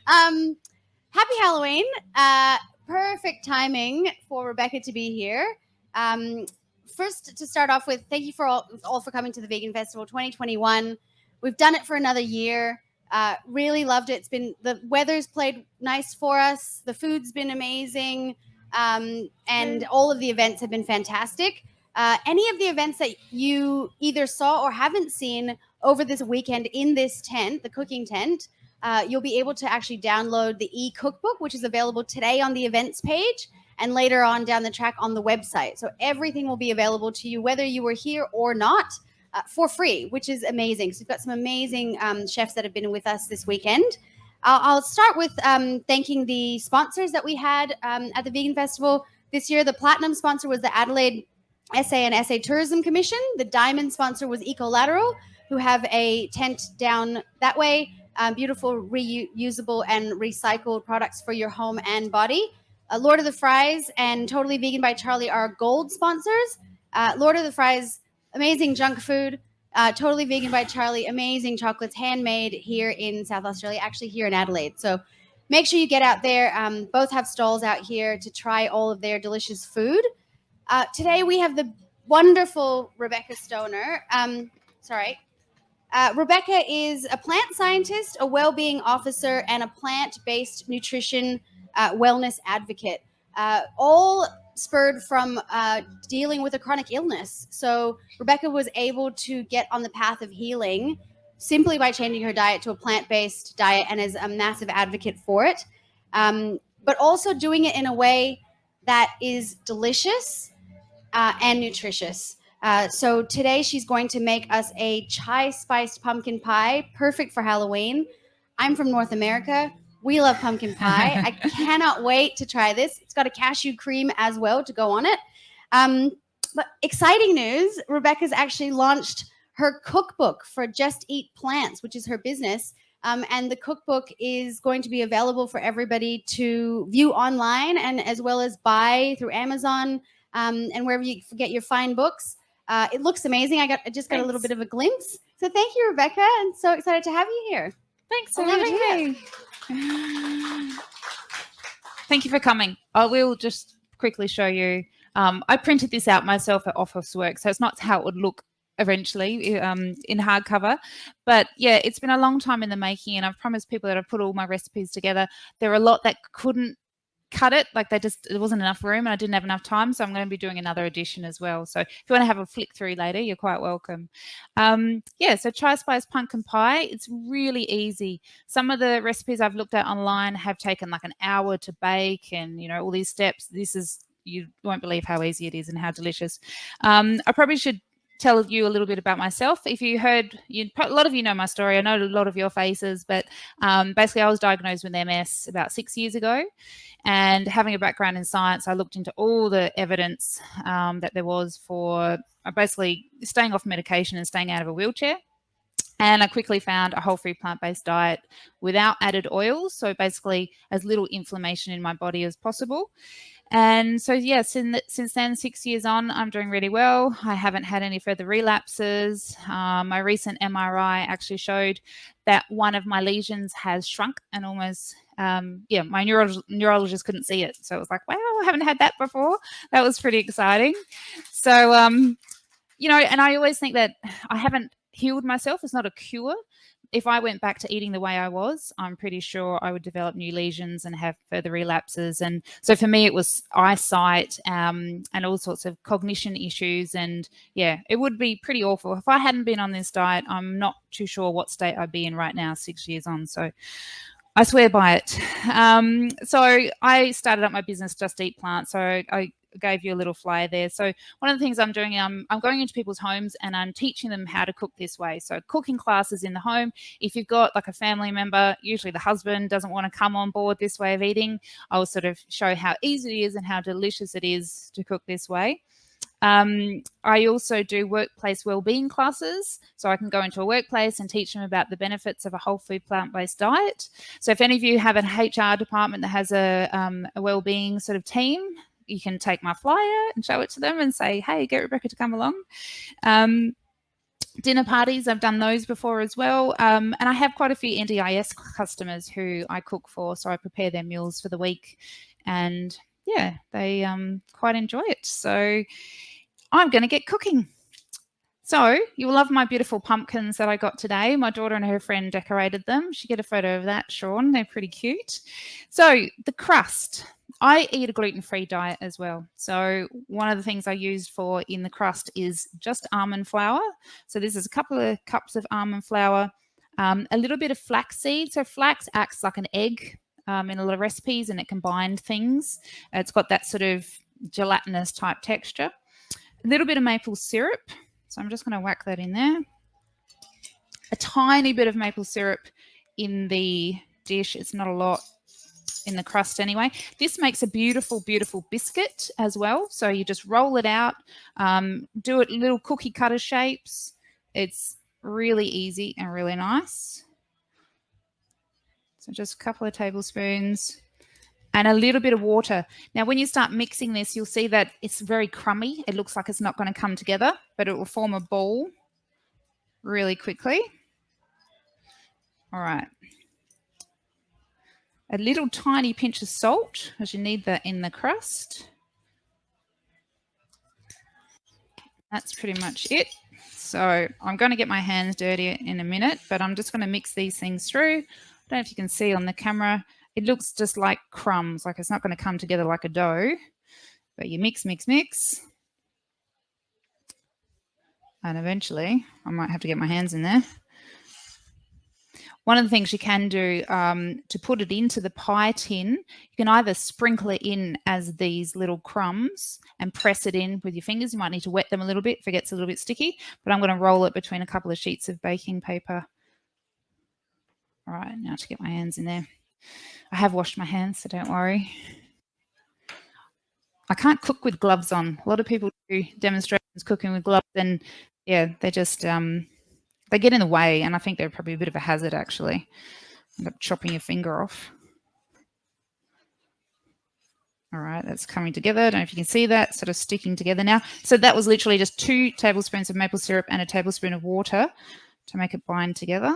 Happy Halloween. Perfect timing for Rebecca to be here. First, to start off with, thank you for all for coming to the Vegan Festival 2021. We've done it for another year. Really loved it. The weather's played nice for us. The food's been amazing. And all of the events have been fantastic. Any of the events that you either saw or haven't seen over this weekend in this tent, the cooking tent, you'll be able to actually download the e-cookbook, which is available today on the events page and later on down the track on the website. So everything will be available to you, whether you were here or not, for free, which is amazing. So we've got some amazing chefs that have been with us this weekend. I'll start with thanking the sponsors that we had at the Vegan Festival this year. The platinum sponsor was the Adelaide SA and SA Tourism Commission. The diamond sponsor was Ecolateral, who have a tent down that way. Beautiful reusable and recycled products for your home and body. Lord of the Fries and Totally Vegan by Charlie are gold sponsors. Lord of the Fries, amazing junk food. Totally Vegan by Charlie, amazing chocolates, handmade here in South Australia, actually here in Adelaide. So make sure you get out there. Both have stalls out here to try all of their delicious food. Today we have the wonderful Rebecca Stonor. Rebecca is a plant scientist, a well-being officer, and a plant-based nutrition wellness advocate, all spurred from dealing with a chronic illness. So Rebecca was able to get on the path of healing simply by changing her diet to a plant-based diet and is a massive advocate for it, but also doing it in a way that is delicious and nutritious. So today she's going to make us a chai spiced pumpkin pie, perfect for Halloween. I'm from North America. We love pumpkin pie. I cannot wait to try this. It's got a cashew cream as well to go on it. But exciting news, Rebecca's actually launched her cookbook for Just Eat Plants, which is her business. And the cookbook is going to be available for everybody to view online and as well as buy through Amazon and wherever you get your fine books. It looks amazing. I just got a little bit of a glimpse. So thank you, Rebecca. I'm so excited to have you here. Thanks for having me. Thank you for coming. I will just quickly show you. I printed this out myself at Officeworks, so it's not how it would look eventually in hardcover. But yeah, it's been a long time in the making, and I've promised people that I've put all my recipes together. There are a lot that couldn't cut it, like there wasn't enough room and I didn't have enough time, so I'm going to be doing another edition as well. So if you want to have a flick through later, you're quite welcome. So chai spice pumpkin pie, it's really easy. Some of the recipes I've looked at online have taken like an hour to bake and all these steps. You won't believe how easy it is and how delicious. I probably should tell you a little bit about myself. If you heard, a lot of you know my story. I know a lot of your faces, but basically I was diagnosed with MS about 6 years ago. And having a background in science, I looked into all the evidence that there was for basically staying off medication and staying out of a wheelchair. And I quickly found a whole food plant-based diet without added oils. So basically as little inflammation in my body as possible. And so, yes, since then, 6 years on, I'm doing really well. I haven't had any further relapses. My recent MRI actually showed that one of my lesions has shrunk and almost, my neurologist couldn't see it. So it was like, wow, I haven't had that before. That was pretty exciting. So, and I always think that I haven't healed myself. It's not a cure. If I went back to eating the way I was, I'm pretty sure I would develop new lesions and have further relapses. And so for me, it was eyesight and all sorts of cognition issues. And yeah, it would be pretty awful. If I hadn't been on this diet, I'm not too sure what state I'd be in right now, 6 years on. So I swear by it. So I started up my business, Just Eat Plants. So I gave you a little flyer there. So one of the things I'm doing, I'm going into people's homes and I'm teaching them how to cook this way. So cooking classes in the home. If you've got like a family member, usually the husband doesn't want to come on board this way of eating, I'll sort of show how easy it is and how delicious it is to cook this way. I also do workplace wellbeing classes, so I can go into a workplace and teach them about the benefits of a whole food plant-based diet. So if any of you have an HR department that has a wellbeing sort of team, you can take my flyer and show it to them and say, hey, get Rebecca to come along. dinner parties, I've done those before as well. And I have quite a few NDIS customers who I cook for, so I prepare their meals for the week. And yeah, they quite enjoy it. So I'm going to get cooking. So you'll love my beautiful pumpkins that I got today. My daughter and her friend decorated them. You should get a photo of that, Sean. They're pretty cute. So the crust. I eat a gluten-free diet as well. So one of the things I used for in the crust is just almond flour. So this is a couple of cups of almond flour, a little bit of flaxseed. So flax acts like an egg in a lot of recipes, and it can bind things. It's got that sort of gelatinous type texture. A little bit of maple syrup. So I'm just going to whack that in there. A tiny bit of maple syrup in the dish. It's not a lot in the crust anyway. This makes a beautiful, beautiful biscuit as well. So you just roll it out, do it little cookie cutter shapes. It's really easy and really nice. So just a couple of tablespoons. And a little bit of water. Now, when you start mixing this, you'll see that it's very crummy. It looks like it's not going to come together, but it will form a ball really quickly. All right. A little tiny pinch of salt, as you need that in the crust. That's pretty much it. So I'm going to get my hands dirty in a minute, but I'm just going to mix these things through. I don't know if you can see on the camera. It looks just like crumbs, like it's not going to come together like a dough. But you mix, mix, mix. And eventually, I might have to get my hands in there. One of the things you can do to put it into the pie tin, you can either sprinkle it in as these little crumbs and press it in with your fingers. You might need to wet them a little bit if it gets a little bit sticky, but I'm going to roll it between a couple of sheets of baking paper. All right, now to get my hands in there. I have washed my hands, so don't worry. I can't cook with gloves on. A lot of people do demonstrations cooking with gloves, and yeah, they just they get in the way, and I think they're probably a bit of a hazard actually. End up chopping your finger off. All right, that's coming together. I don't know if you can see that, sort of sticking together now. So that was literally just 2 tablespoons of maple syrup and a tablespoon of water to make it bind together.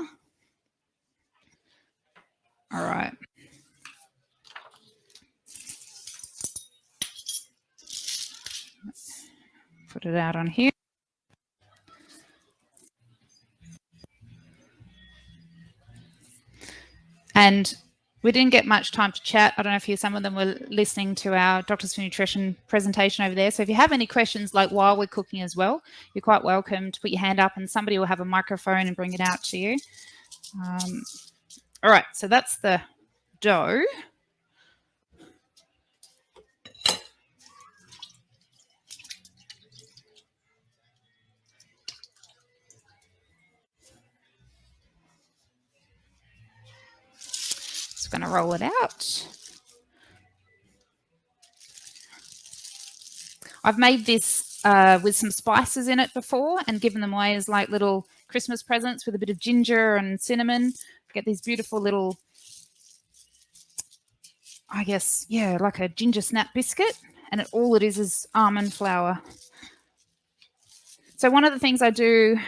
All right. Put it out on here. And we didn't get much time to chat. I don't know if some of them were listening to our Doctors for Nutrition presentation over there. So if you have any questions, like while we're cooking as well, you're quite welcome to put your hand up and somebody will have a microphone and bring it out to you. All right, so that's the dough. Just going to roll it out. I've made this with some spices in it before and given them away as like little Christmas presents with a bit of ginger and cinnamon. Get these beautiful little, I guess, yeah, like a ginger snap biscuit. And all it is almond flour. So one of the things I do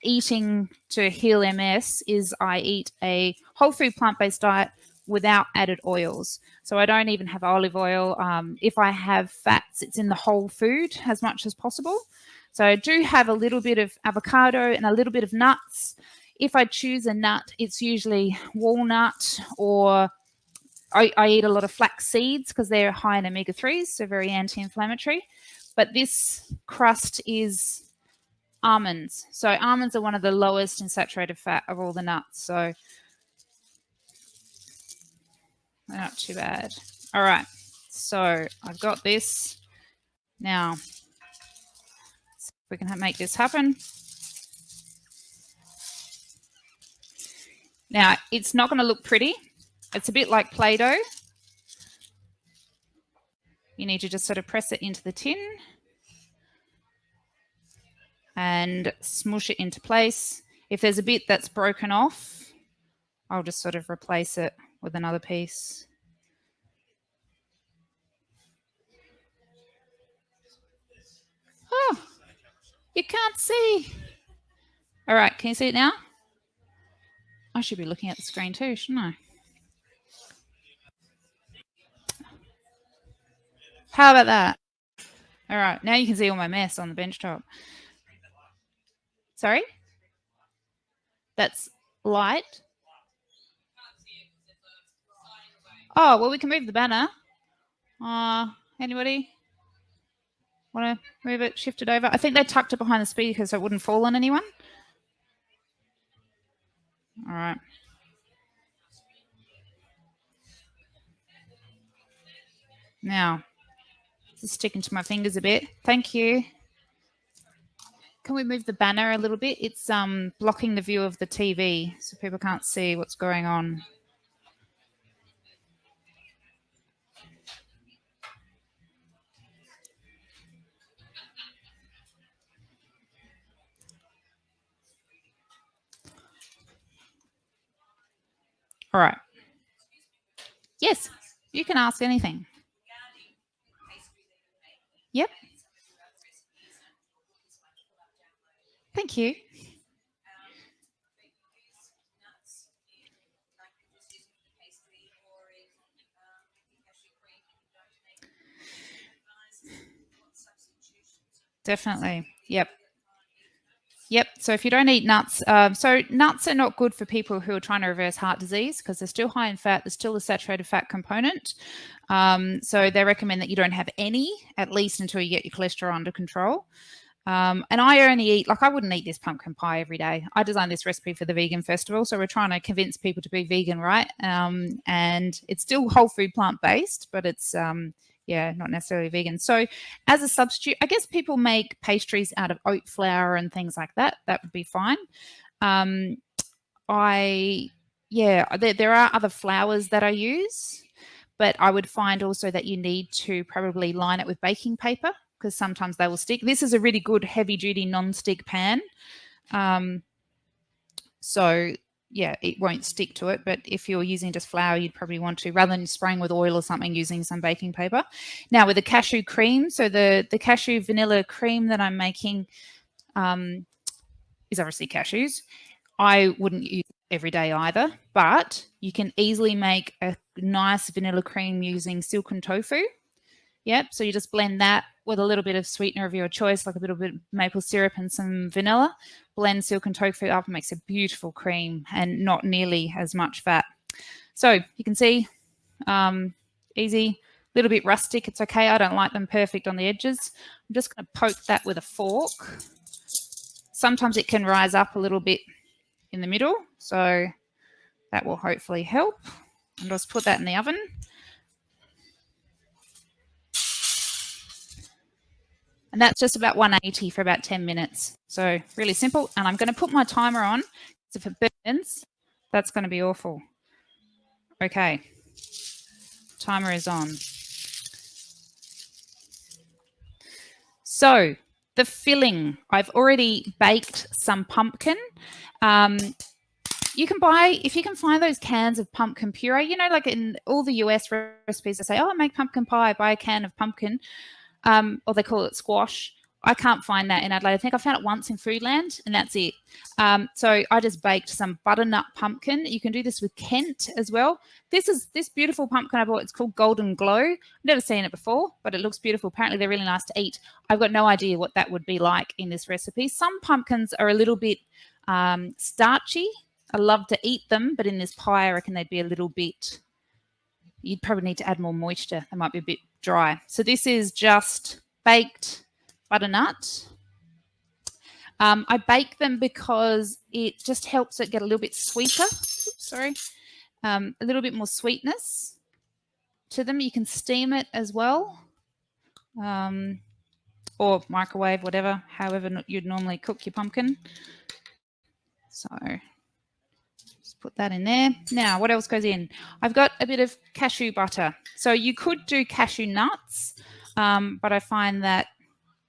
eating to heal MS is I eat a whole food plant-based diet without added oils. So I don't even have olive oil. If I have fats, it's in the whole food as much as possible. So I do have a little bit of avocado and a little bit of nuts. If I choose a nut, it's usually walnut, or I eat a lot of flax seeds because they're high in omega-3s, so very anti-inflammatory. But this crust is almonds. So almonds are one of the lowest in saturated fat of all the nuts. So they're not too bad. All right. So I've got this. Now, see if we can make this happen. Now, it's not going to look pretty. It's a bit like Play-Doh. You need to just sort of press it into the tin and smush it into place. If there's a bit that's broken off, I'll just sort of replace it with another piece. Oh, you can't see. All right, can you see it now? I should be looking at the screen too, shouldn't I? How about that? All right, now you can see all my mess on the bench top. Sorry? That's light. Oh, well, we can move the banner. Anybody want to move it, shift it over? I think they tucked it behind the speaker so it wouldn't fall on anyone. All right. Now, this is sticking to my fingers a bit. Thank you. Can we move the banner a little bit? It's blocking the view of the TV so people can't see what's going on. All right. Yes, you can ask anything. Yep. Thank you. Definitely. Yep. Yep. So if you don't eat nuts, so nuts are not good for people who are trying to reverse heart disease because they're still high in fat. There's still a saturated fat component. So they recommend that you don't have any, at least until you get your cholesterol under control. And I only eat, like I wouldn't eat this pumpkin pie every day. I designed this recipe for the vegan festival. So we're trying to convince people to be vegan, right? And it's still whole food plant-based, but it's, yeah, not necessarily vegan. So as a substitute, I guess people make pastries out of oat flour and things like that. That would be fine. There are other flours that I use, but I would find also that you need to probably line it with baking paper because sometimes they will stick. This is a really good heavy-duty non-stick pan. So, yeah, it won't stick to it. But if you're using just flour, you'd probably want to, rather than spraying with oil or something, using some baking paper. Now, with the cashew cream, so the cashew vanilla cream that I'm making is obviously cashews. I wouldn't use it every day either, but you can easily make a nice vanilla cream using silken tofu. Yep, so you just blend that with a little bit of sweetener of your choice, like a little bit of maple syrup and some vanilla. Blend silken tofu up and makes a beautiful cream and not nearly as much fat. So you can see, easy, a little bit rustic. It's okay. I don't like them perfect on the edges. I'm just going to poke that with a fork. Sometimes it can rise up a little bit in the middle, so that will hopefully help. And just put that in the oven. And that's just about 180 for about 10 minutes. So really simple. And I'm going to put my timer on. So if it burns, that's going to be awful. Okay. Timer is on. So the filling, I've already baked some pumpkin. You can buy, if you can find those cans of pumpkin puree, you know, like in all the US recipes, they say, oh, make pumpkin pie, buy a can of pumpkin. Or they call it squash. I can't find that in Adelaide. I think I found it once in Foodland, and that's it. So I just baked some butternut pumpkin. You can do this with Kent as well. This beautiful pumpkin I bought. It's called Golden Glow. I've never seen it before, but it looks beautiful. Apparently, they're really nice to eat. I've got no idea what that would be like in this recipe. Some pumpkins are a little bit starchy. I love to eat them, but in this pie, I reckon they'd be a little bit, you'd probably need to add more moisture. They might be a bit dry. So this is just baked butternut. I bake them because it just helps it get a little bit sweeter. Oops, sorry. A little bit more sweetness to them. You can steam it as well. Or microwave, whatever, however you'd normally cook your pumpkin. So just put that in there. Now, what else goes in? I've got a bit of cashew butter. So you could do cashew nuts, but I find that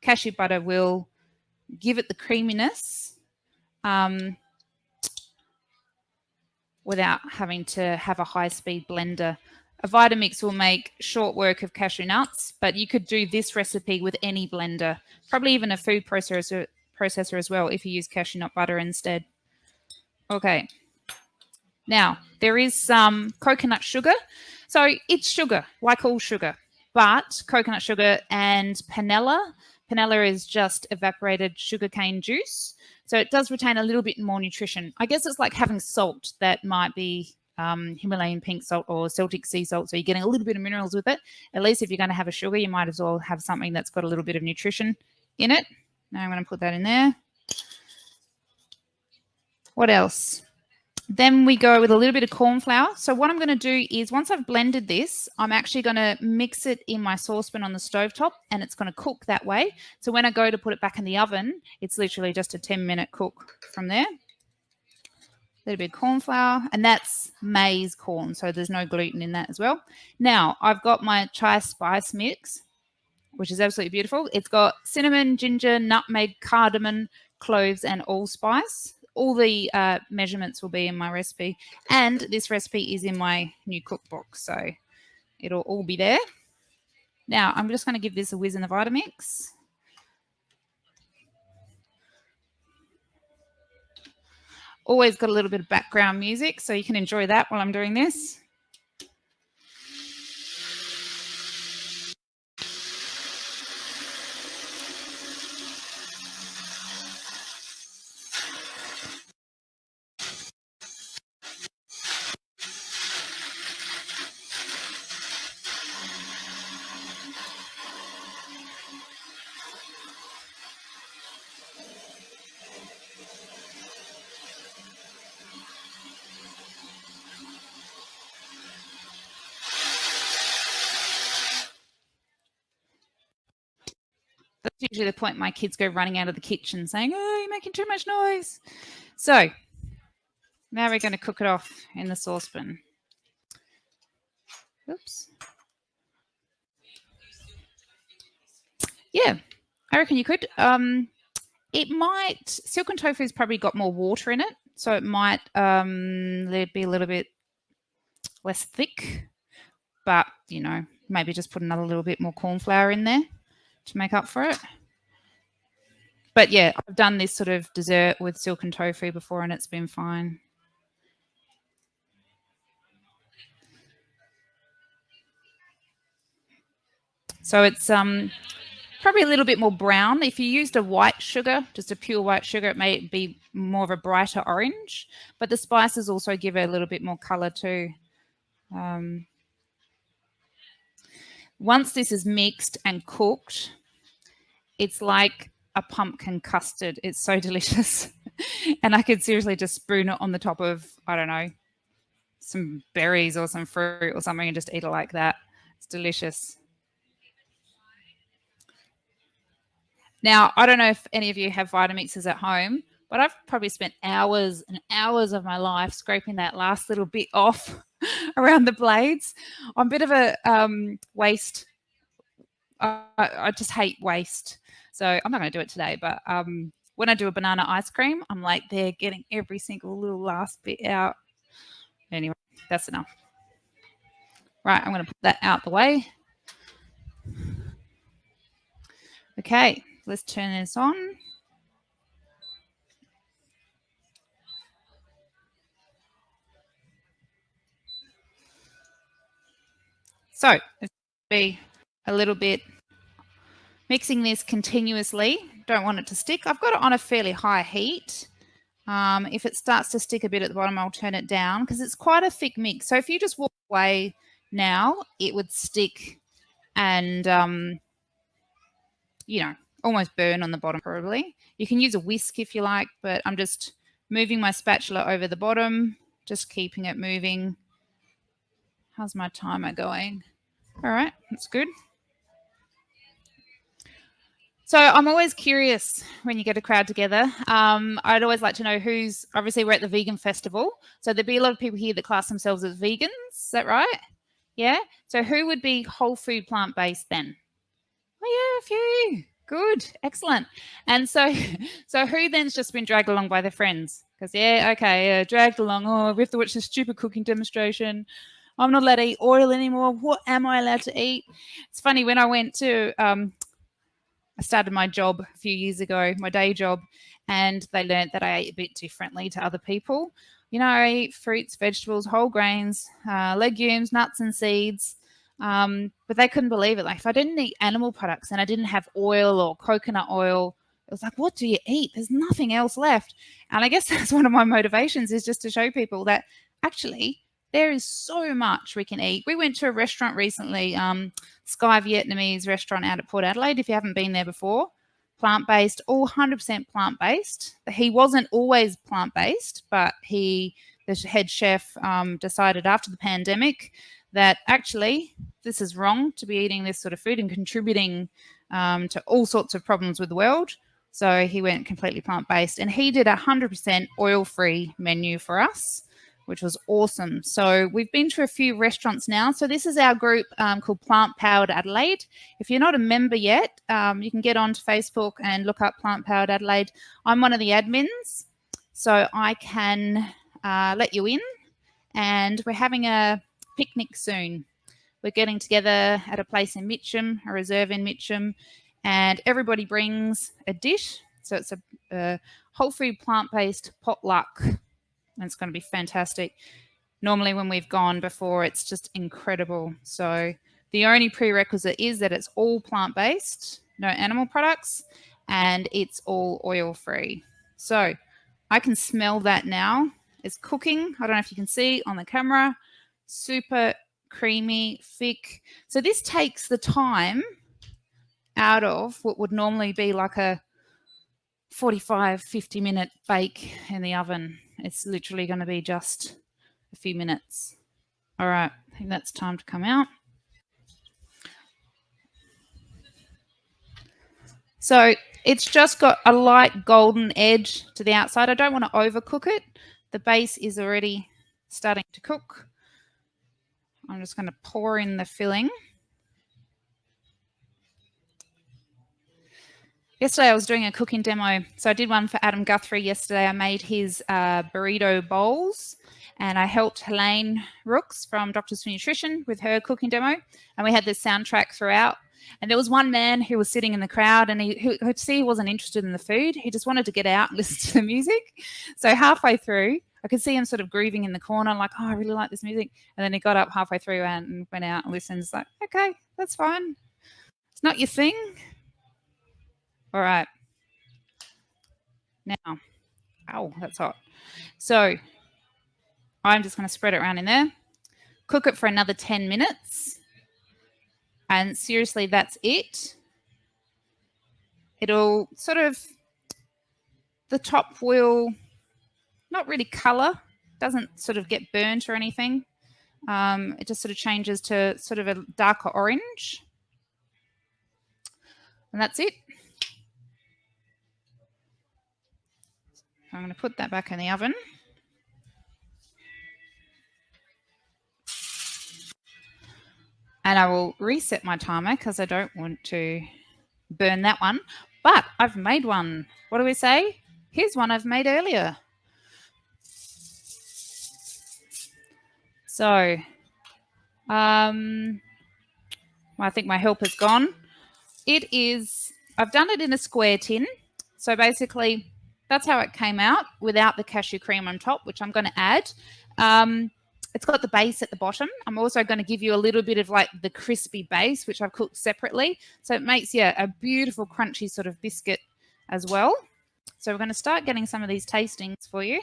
cashew butter will give it the creaminess without having to have a high-speed blender. A Vitamix will make short work of cashew nuts, but you could do this recipe with any blender, probably even a food processor processor as well if you use cashew nut butter instead. Okay. Now, there is some coconut sugar. So it's sugar, like all sugar, but coconut sugar and panela. Panela is just evaporated sugarcane juice. So it does retain a little bit more nutrition. I guess it's like having salt that might be Himalayan pink salt or Celtic sea salt. So you're getting a little bit of minerals with it. At least if you're going to have a sugar, you might as well have something that's got a little bit of nutrition in it. Now I'm going to put that in there. What else? Then we go with a little bit of corn flour. So what I'm going to do is once I've blended this, I'm actually going to mix it in my saucepan on the stovetop and it's going to cook that way. So when I go to put it back in the oven, it's literally just a 10-minute cook from there. A little bit of corn flour, and that's maize corn, so there's no gluten in that as well. Now, I've got my chai spice mix, which is absolutely beautiful. It's got cinnamon, ginger, nutmeg, cardamom, cloves, and allspice. All the measurements will be in my recipe, and this recipe is in my new cookbook, so it'll all be there. Now, I'm just going to give this a whiz in the Vitamix. Always got a little bit of background music, so you can enjoy that while I'm doing this. That's usually the point my kids go running out of the kitchen saying, oh, you're making too much noise. So now we're going to cook it off in the saucepan. Oops. Yeah, I reckon you could. It might, silken tofu's probably got more water in it, so it might be a little bit less thick, but, you know, maybe just put another little bit more corn flour in there to make up for it. But yeah, I've done this sort of dessert with silken tofu before and it's been fine. So it's probably a little bit more brown. If you used a white sugar, just a pure white sugar, it may be more of a brighter orange. But the spices also give it a little bit more colour too. Once this is mixed and cooked, it's like a pumpkin custard. It's so delicious. And I could seriously just spoon it on the top of, I don't know, some berries or some fruit or something and just eat it like that. It's delicious. Now, I don't know if any of you have Vitamixes at home, but I've probably spent hours and hours of my life scraping that last little bit off around the blades. I'm a bit of a waste. I just hate waste. So I'm not going to do it today, but when I do a banana ice cream, I'm like there getting every single little last bit out. Anyway, that's enough. Right, I'm going to put that out the way. Okay, let's turn this on. So it's be a little bit mixing this continuously. Don't want it to stick. I've got it on a fairly high heat. If it starts to stick a bit at the bottom, I'll turn it down because it's quite a thick mix. So if you just walk away now, it would stick and, you know, almost burn on the bottom probably. You can use a whisk if you like, but I'm just moving my spatula over the bottom, just keeping it moving. How's my timer going? All right, that's good. So I'm always curious when you get a crowd together. I'd always like to know who's, obviously we're at the vegan festival. So there'd be a lot of people here that class themselves as vegans. Is that right? Yeah. So who would be whole food plant-based then? Oh yeah, a few. Good. Excellent. And so who then's just been dragged along by their friends? Because dragged along. Oh, we have to watch this stupid cooking demonstration. I'm not allowed to eat oil anymore. What am I allowed to eat? It's funny when I went to I started my job a few years ago, my day job, and they learned that I ate a bit differently to other people. You know, I eat fruits, vegetables, whole grains, legumes, nuts and seeds. But they couldn't believe it. Like if I didn't eat animal products and I didn't have oil or coconut oil, it was like, what do you eat? There's nothing else left. And I guess that's one of my motivations, is just to show people that actually there is so much we can eat. We went to a restaurant recently, Sky Vietnamese restaurant out at Port Adelaide. If you haven't been there before, plant-based, all 100% plant-based. He wasn't always plant-based, but the head chef, decided after the pandemic that actually this is wrong to be eating this sort of food and contributing to all sorts of problems with the world. So he went completely plant-based, and he did a 100% oil-free menu for us, which was awesome. So we've been to a few restaurants now. So this is our group called Plant Powered Adelaide. If you're not a member yet, you can get onto Facebook and look up Plant Powered Adelaide. I'm one of the admins, so I can let you in. And we're having a picnic soon. We're getting together at a place in Mitcham, a reserve in Mitcham, and everybody brings a dish. So it's a whole food plant-based potluck. And it's going to be fantastic. Normally when we've gone before, it's just incredible. So the only prerequisite is that it's all plant-based, no animal products, and it's all oil-free. So I can smell that now. It's cooking. I don't know if you can see on the camera. Super creamy, thick. So this takes the time out of what would normally be like a 45, 50-minute bake in the oven. It's literally going to be just a few minutes. All right, I think that's time to come out. So it's just got a light golden edge to the outside. I don't want to overcook it. The base is already starting to cook. I'm just going to pour in the filling. Yesterday I was doing a cooking demo. So I did one for Adam Guthrie yesterday. I made his burrito bowls, and I helped Helene Rooks from Doctors for Nutrition with her cooking demo. And we had this soundtrack throughout. And there was one man who was sitting in the crowd, and he wasn't interested in the food. He just wanted to get out and listen to the music. So halfway through, I could see him sort of grooving in the corner, like, oh, I really like this music. And then he got up halfway through and went out and listened. It's like, okay, that's fine. It's not your thing. All right. Now, oh, that's hot. So I'm just going to spread it around in there. Cook it for another 10 minutes. And seriously, that's it. It'll sort of, the top will not really colour, doesn't sort of get burnt or anything. It just sort of changes to sort of a darker orange. And that's it. I'm going to put that back in the oven. And I will reset my timer because I don't want to burn that one. But I've made one. What do we say? Here's one I've made earlier. So, I think my helper's gone. It is, I've done it in a square tin. So basically, that's how it came out without the cashew cream on top, which I'm going to add. It's got the base at the bottom. I'm also going to give you a little bit of like the crispy base, which I've cooked separately. So it makes, yeah, a beautiful crunchy sort of biscuit as well. So we're going to start getting some of these tastings for you.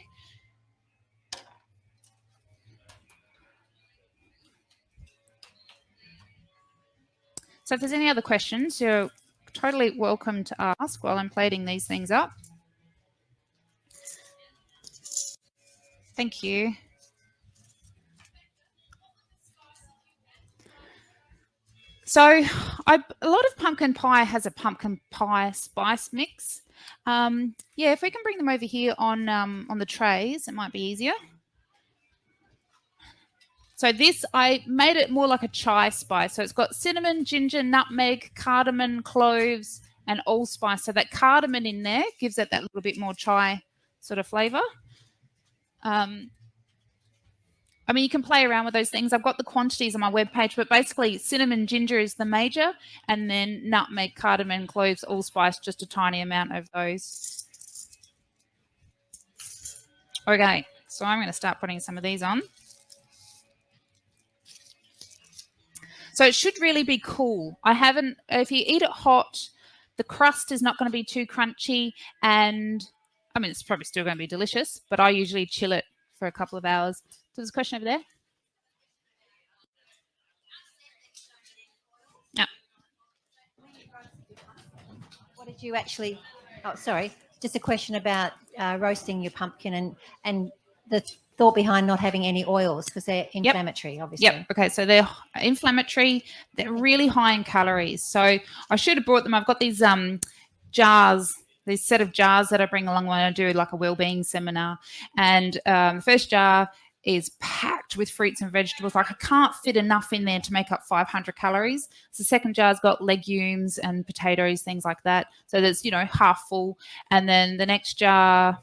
So if there's any other questions, you're totally welcome to ask while I'm plating these things up. Thank you. So a lot of pumpkin pie has a pumpkin pie spice mix. Yeah, if we can bring them over here on the trays, it might be easier. So this, I made it more like a chai spice. So it's got cinnamon, ginger, nutmeg, cardamom, cloves, and allspice. So that cardamom in there gives it that little bit more chai sort of flavour. I mean, you can play around with those things. I've got the quantities on my webpage, but basically cinnamon, ginger is the major, and then nutmeg, cardamom, cloves, allspice, just a tiny amount of those. Okay, so I'm going to start putting some of these on. So it should really be cool. If you eat it hot, the crust is not going to be too crunchy, and I mean, it's probably still going to be delicious, but I usually chill it for a couple of hours. So there's a question over there. Yeah. What did you actually? Oh, sorry. Just a question about roasting your pumpkin and the thought behind not having any oils because they're inflammatory, obviously. Yep. Okay. So they're inflammatory. They're really high in calories. So I should have brought them. I've got these jars, these set of jars that I bring along when I do like a wellbeing seminar. And the first jar is packed with fruits and vegetables. Like I can't fit enough in there to make up 500 calories. So the second jar's got legumes and potatoes, things like that. So that's, half full. And then the next jar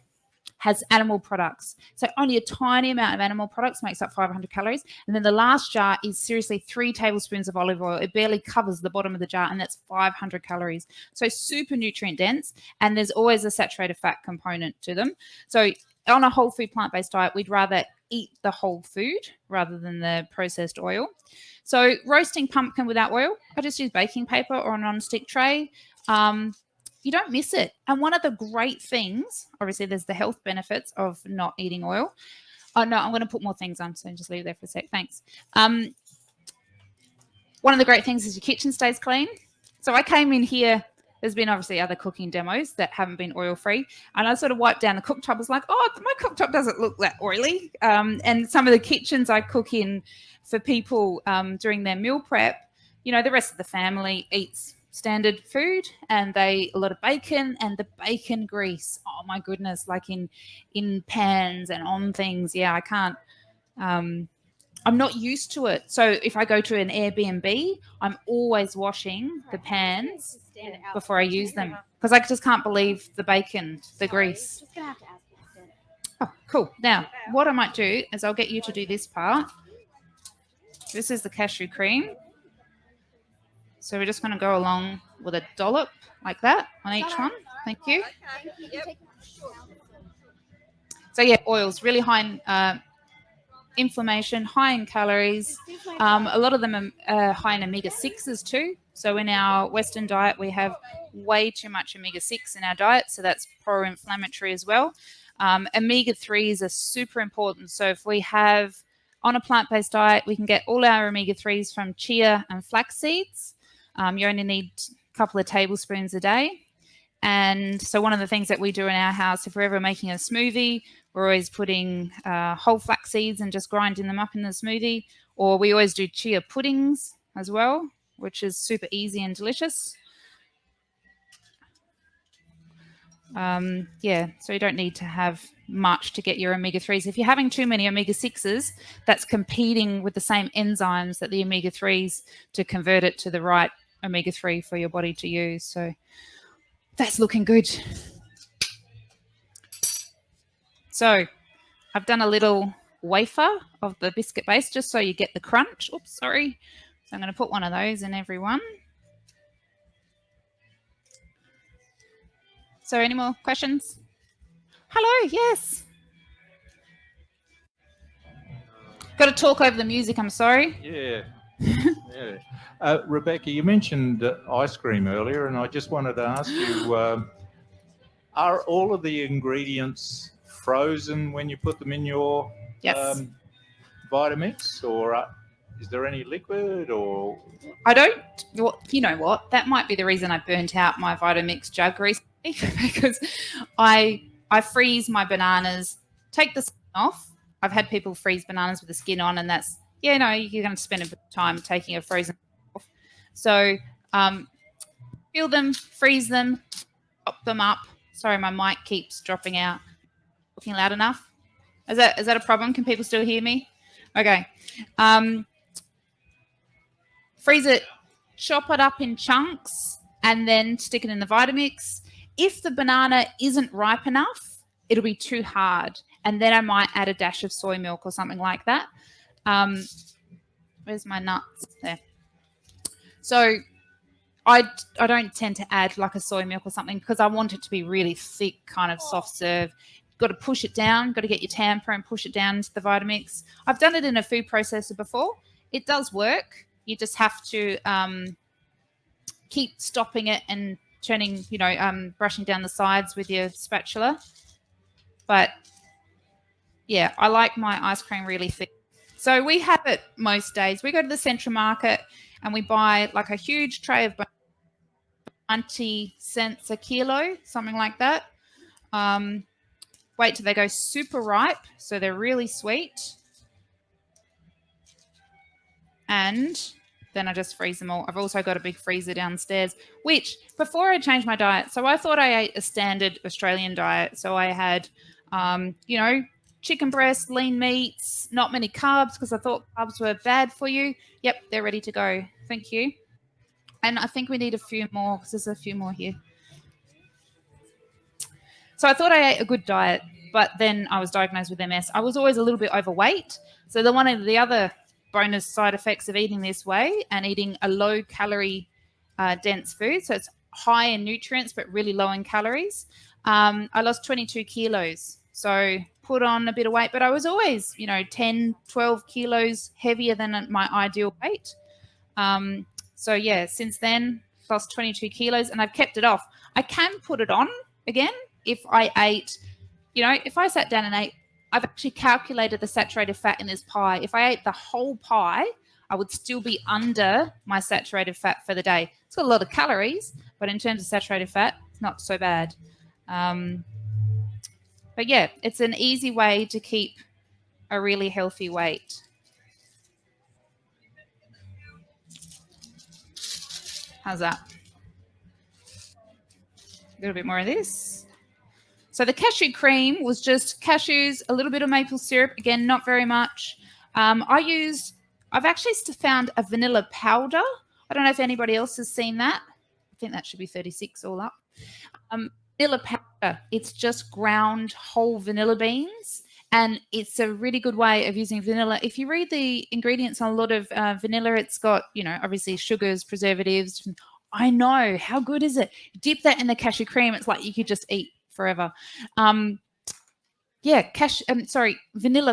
has animal products. So only a tiny amount of animal products makes up 500 calories. And then the last jar is seriously 3 tablespoons of olive oil. It barely covers the bottom of the jar, and that's 500 calories. So super nutrient dense, and there's always a saturated fat component to them. So on a whole food plant-based diet, we'd rather eat the whole food rather than the processed oil. So roasting pumpkin without oil, I just use baking paper or a non-stick tray. You don't miss it. And one of the great things, obviously there's the health benefits of not eating oil. Oh, no, I'm going to put more things on, so just leave it there for a sec. Thanks. One of the great things is your kitchen stays clean. So I came in here. There's been obviously other cooking demos that haven't been oil-free. And I sort of wiped down the cooktop. I was like, oh, my cooktop doesn't look that oily. And some of the kitchens I cook in for people during their meal prep, the rest of the family eats standard food, and a lot of bacon, and the bacon grease, oh my goodness, like in pans and on things. Yeah, I can't, I'm not used to it. So if I go to an Airbnb, I'm always washing the pans before I use them, because I just can't believe the bacon, the grease. Oh, cool. Now, what I might do is I'll get you to do this part. This is the cashew cream. So we're just going to go along with a dollop like that on each one. Thank you. So yeah, oils, really high in inflammation, high in calories. A lot of them are high in omega-6s too. So in our Western diet, we have way too much omega-6 in our diet. So that's pro-inflammatory as well. Omega-3s are super important. So if we have on a plant-based diet, we can get all our omega-3s from chia and flax seeds. You only need a couple of tablespoons a day. And so one of the things that we do in our house, if we're ever making a smoothie, we're always putting whole flax seeds and just grinding them up in the smoothie. Or we always do chia puddings as well, which is super easy and delicious. So you don't need to have much to get your omega-3s. If you're having too many omega-6s, that's competing with the same enzymes that the omega-3s to convert it to the right omega-3 for your body to use. So that's looking good. So I've done a little wafer of the biscuit base just so you get the crunch. Oops, sorry. So I'm going to put one of those in every one. So any more questions? Hello, yes. Got to talk over the music, I'm sorry. Yeah. Yeah. Rebecca, you mentioned ice cream earlier, and I just wanted to ask you, are all of the ingredients frozen when you put them in your Vitamix, or is there any liquid? Or I don't. Well, you know what? That might be the reason I burnt out my Vitamix jug recently, because I freeze my bananas, take the skin off. I've had people freeze bananas with the skin on, and that's, you're going to spend a bit of time taking a frozen off. So peel them, freeze them, chop them up. Sorry, my mic keeps dropping out. Looking loud enough? Is that a problem? Can people still hear me? Okay. Freeze it, chop it up in chunks, and then stick it in the Vitamix. If the banana isn't ripe enough, it'll be too hard, and then I might add a dash of soy milk or something like that. Where's my nuts? There. So I don't tend to add like a soy milk or something because I want it to be really thick, kind of soft serve. Got to push it down. Got to get your tamper and push it down into the Vitamix. I've done it in a food processor before. It does work. You just have to keep stopping it and turning, brushing down the sides with your spatula. But yeah, I like my ice cream really thick. So we have it most days. We go to the Central Market and we buy like a huge tray of 90 cents a kilo, something like that. Wait till they go super ripe, so they're really sweet. And then I just freeze them all. I've also got a big freezer downstairs, which before I changed my diet, so I thought I ate a standard Australian diet. So I had, chicken breast, lean meats, not many carbs because I thought carbs were bad for you. Yep, they're ready to go. Thank you. And I think we need a few more because there's a few more here. So I thought I ate a good diet, but then I was diagnosed with MS. I was always a little bit overweight. So one of the other bonus side effects of eating this way and eating a low calorie dense food, so it's high in nutrients but really low in calories, I lost 22 kilos. So put on a bit of weight, but I was always, 10, 12 kilos heavier than my ideal weight. So yeah, since then, lost 22 kilos and I've kept it off. I can put it on again if I ate, if I sat down and ate, I've actually calculated the saturated fat in this pie. If I ate the whole pie, I would still be under my saturated fat for the day. It's got a lot of calories, but in terms of saturated fat, it's not so bad. But yeah, it's an easy way to keep a really healthy weight. How's that? A little bit more of this. So the cashew cream was just cashews, a little bit of maple syrup. Again, not very much. I've actually found a vanilla powder. I don't know if anybody else has seen that. I think that should be 36 all up. Vanilla powder. It's just ground whole vanilla beans. And it's a really good way of using vanilla. If you read the ingredients on a lot of vanilla, it's got, obviously sugars, preservatives. I know. How good is it? Dip that in the cashew cream. It's like you could just eat forever. Vanilla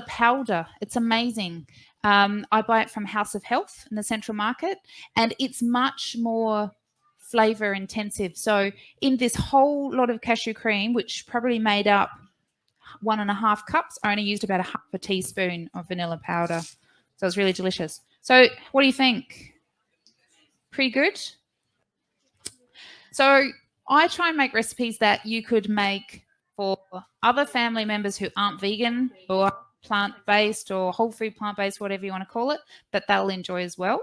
powder. It's amazing. I buy it from House of Health in the Central Market, and it's much more flavor intensive. So in this whole lot of cashew cream, which probably made up 1.5 cups, I only used about a half a teaspoon of vanilla powder. So it's really delicious. So what do you think? Pretty good? So I try and make recipes that you could make for other family members who aren't vegan or plant-based or whole food plant-based, whatever you want to call it, that they'll enjoy as well.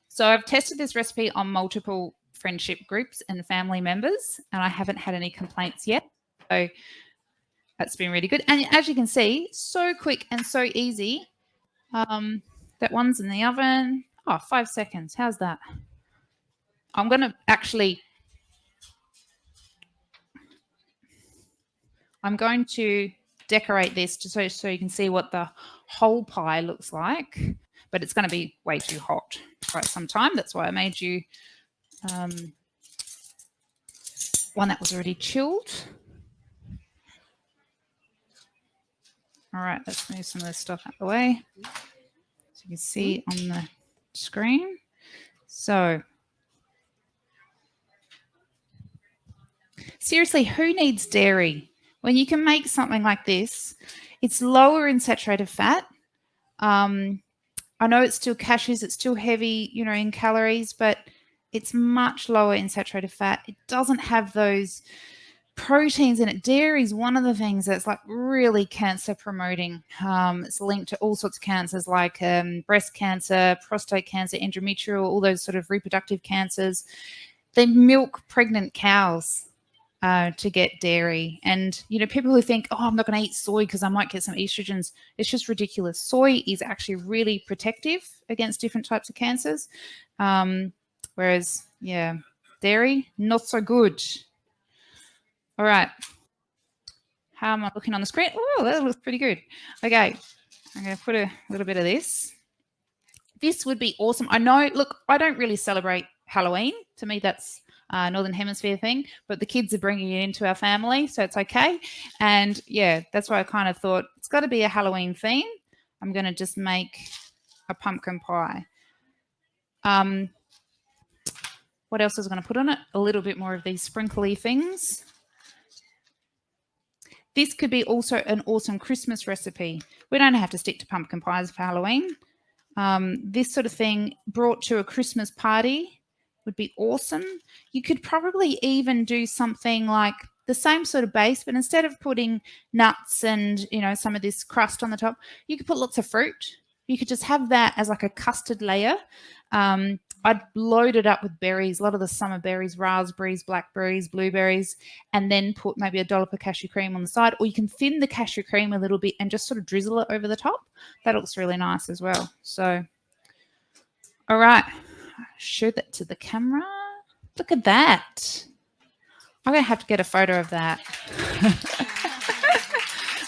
So I've tested this recipe on multiple friendship groups and family members, and I haven't had any complaints yet. So that's been really good. And as you can see, so quick and so easy. That one's in the oven. 5 seconds. How's that? I'm going to decorate this just so you can see what the whole pie looks like, but it's going to be way too hot for some time. That's why I made you one that was already chilled. All right, let's move some of this stuff out of the way so you can see on the screen. So seriously, who needs dairy? When you can make something like this, it's lower in saturated fat. I know it's still cashews, it's still heavy, in calories, but it's much lower in saturated fat. It doesn't have those proteins in it. Dairy is one of the things that's like really cancer promoting. It's linked to all sorts of cancers like breast cancer, prostate cancer, endometrial, all those sort of reproductive cancers. They milk pregnant cows to get dairy. And, people who think, I'm not going to eat soy because I might get some estrogens, it's just ridiculous. Soy is actually really protective against different types of cancers. Whereas, dairy, not so good. All right. How am I looking on the screen? Oh, that looks pretty good. Okay. I'm going to put a little bit of this this would be awesome. I know, look, I don't really celebrate Halloween. To me, that's a Northern Hemisphere thing, but the kids are bringing it into our family, so it's okay. And yeah, that's why I kind of thought it's got to be a Halloween theme. I'm going to just make a pumpkin pie. What else was I going to put on it? A little bit more of these sprinkly things. This could be also an awesome Christmas recipe. We don't have to stick to pumpkin pies for Halloween. This sort of thing brought to a Christmas party would be awesome. You could probably even do something like the same sort of base, but instead of putting nuts and, you know, some of this crust on the top, you could put lots of fruit. You could just have that as like a custard layer. I'd load it up with berries, a lot of the summer berries, raspberries, blackberries, blueberries, and then put maybe a dollop of cashew cream on the side, or you can thin the cashew cream a little bit and just sort of drizzle it over the top. That looks really nice as well. So, all right, show that to the camera. Look at that. I'm going to have to get a photo of that.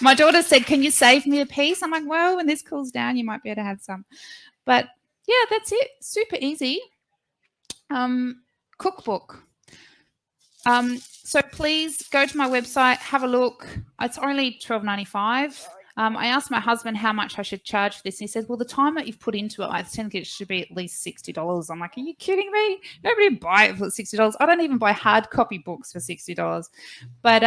My daughter said, can you save me a piece? I'm like, well, when this cools down, you might be able to have some. But yeah, that's it. Super easy. Cookbook. So please go to my website, have a look. It's only $12.95. I asked my husband how much I should charge for this. And he says, well, the time that you've put into it, I think it should be at least $60. I'm like, are you kidding me? Nobody would buy it for $60. I don't even buy hard copy books for $60. But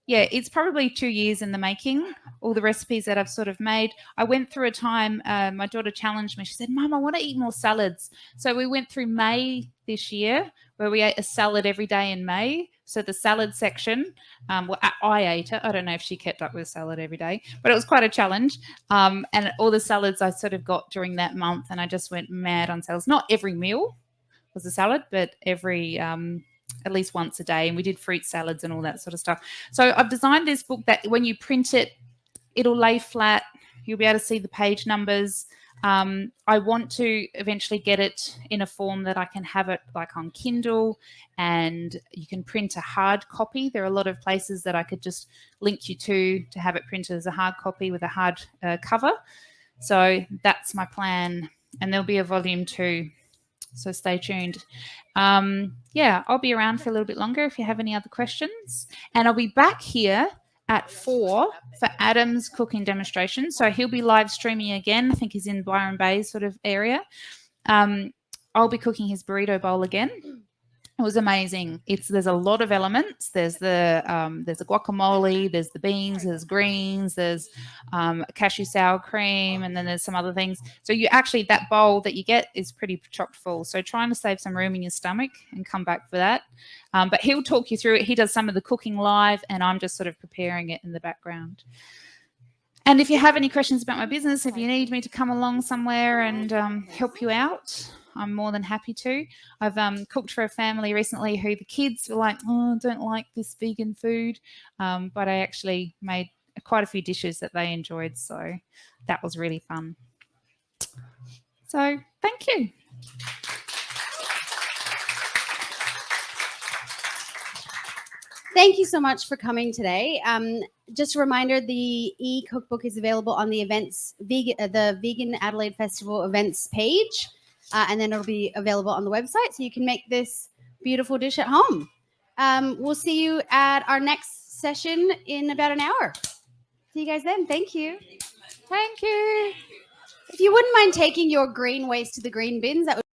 yeah, it's probably 2 years in the making, all the recipes that I've sort of made. I went through a time, my daughter challenged me. She said, Mum, I want to eat more salads. So we went through May this year where we ate a salad every day in May. So the salad section, well, I ate it. I don't know if she kept up with salad every day, but it was quite a challenge. And all the salads I sort of got during that month, and I just went mad on salads. Not every meal was a salad, but every at least once a day. And we did fruit salads and all that sort of stuff. So I've designed this book that when you print it, it'll lay flat. You'll be able to see the page numbers. I want to eventually get it in a form that I can have it like on Kindle, and you can print a hard copy. There are a lot of places that I could just link you to have it printed as a hard copy with a hard cover. So that's my plan. And there'll be a volume 2. So stay tuned. Yeah, I'll be around for a little bit longer if you have any other questions. And I'll be back here at 4 for Adam's cooking demonstration. So he'll be live streaming again. I think he's in Byron Bay sort of area. I'll be cooking his burrito bowl again. It was amazing. There's a lot of elements. There's the guacamole, there's the beans, there's greens, there's cashew sour cream, and then there's some other things. So you actually, that bowl that you get is pretty chock full. So trying to save some room in your stomach and come back for that. But he'll talk you through it. He does some of the cooking live, and I'm just sort of preparing it in the background. And if you have any questions about my business, if you need me to come along somewhere and help you out, I'm more than happy to. I've cooked for a family recently who the kids were like, oh, I don't like this vegan food. But I actually made quite a few dishes that they enjoyed. So that was really fun. So thank you. Thank you so much for coming today. Just a reminder, the e-cookbook is available on the the Vegan Adelaide Festival events page. And then it'll be available on the website, so you can make this beautiful dish at home. We'll see you at our next session in about an hour. See you guys then. Thank you. Thank you. If you wouldn't mind taking your green waste to the green bins, that would